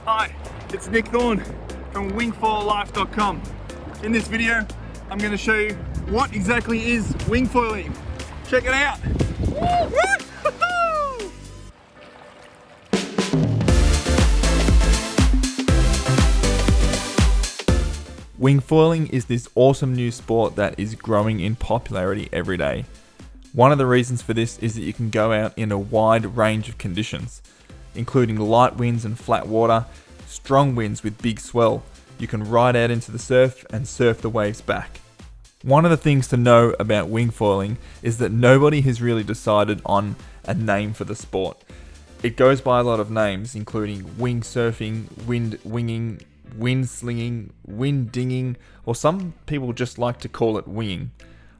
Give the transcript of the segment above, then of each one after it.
Hi, it's Nick Thorne from wingfoillife.com. In this video, I'm going to show you what exactly is wingfoiling. Check it out. Wingfoiling is this awesome new sport that is growing in popularity every day. One of the reasons for this is that you can go out in a wide range of conditions, including light winds and flat water, strong winds with big swell. You can ride out into the surf and surf the waves back. One of the things to know about wingfoiling is that nobody has really decided on a name for the sport. It goes by a lot of names, including wing surfing, wind winging, wind slinging, wind dinging, or some people just like to call it winging.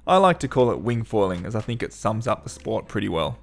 I like to call it wingfoiling as I think it sums up the sport pretty well.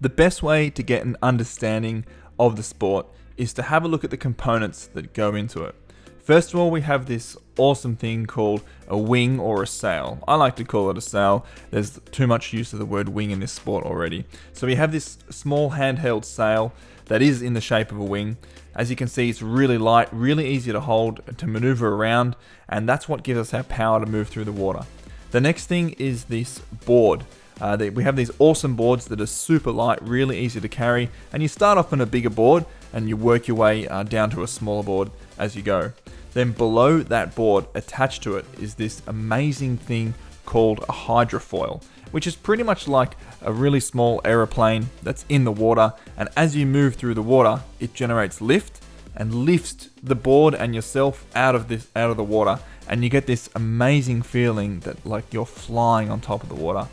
The best way to get an understanding of the sport is to have a look at the components that go into it. First of all, we have this awesome thing called a wing or a sail. I like to call it a sail. There's too much use of the word wing in this sport already. So we have this small handheld sail that is in the shape of a wing. As you can see, it's really light, really easy to hold, to maneuver around, and that's what gives us our power to move through the water. The next thing is this board. We have these awesome boards that are super light, really easy to carry, and you start off on a bigger board and you work your way down to a smaller board as you go. Then below that board, attached to it, is this amazing thing called a hydrofoil, which is pretty much like a really small aeroplane that's in the water, and as you move through the water, it generates lift and lifts the board and yourself out of the water, and you get this amazing feeling that like you're flying on top of the water.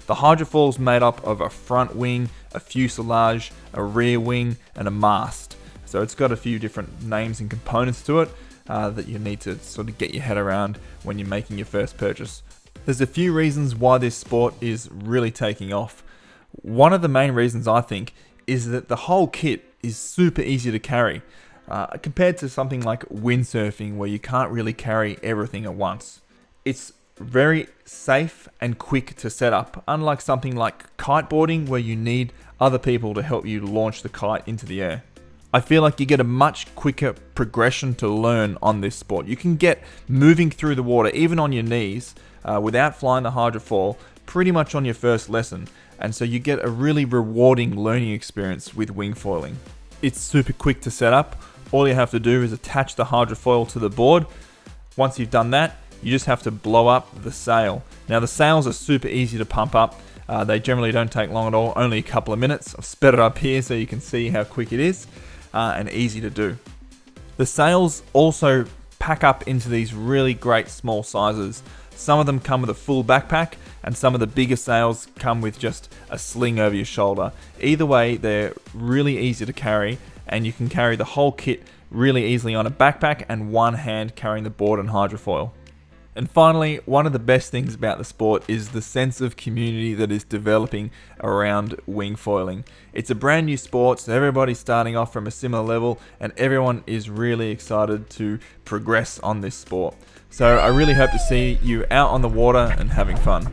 The hydrofoil is made up of a front wing, a fuselage, a rear wing, and a mast. So it's got a few different names and components to it that you need to sort of get your head around when you're making your first purchase. There's a few reasons why this sport is really taking off. One of the main reasons, I think, is that the whole kit is super easy to carry compared to something like windsurfing where you can't really carry everything at once. It's very safe and quick to set up, unlike something like kiteboarding where you need other people to help you launch the kite into the air. I feel like you get a much quicker progression to learn on this sport. You can get moving through the water, even on your knees, without flying the hydrofoil, pretty much on your first lesson. And so you get a really rewarding learning experience with wingfoiling. It's super quick to set up. All you have to do is attach the hydrofoil to the board. Once you've done that, you just have to blow up the sail. Now the sails are super easy to pump up. They generally don't take long at all, only a couple of minutes. I've sped it up here so you can see how quick it is and easy to do. The sails also pack up into these really great small sizes. Some of them come with a full backpack, and some of the bigger sails come with just a sling over your shoulder. Either way, they're really easy to carry, and you can carry the whole kit really easily on a backpack and one hand carrying the board and hydrofoil. And finally, one of the best things about the sport is the sense of community that is developing around wingfoiling. It's a brand new sport, so everybody's starting off from a similar level, and everyone is really excited to progress on this sport. So I really hope to see you out on the water and having fun.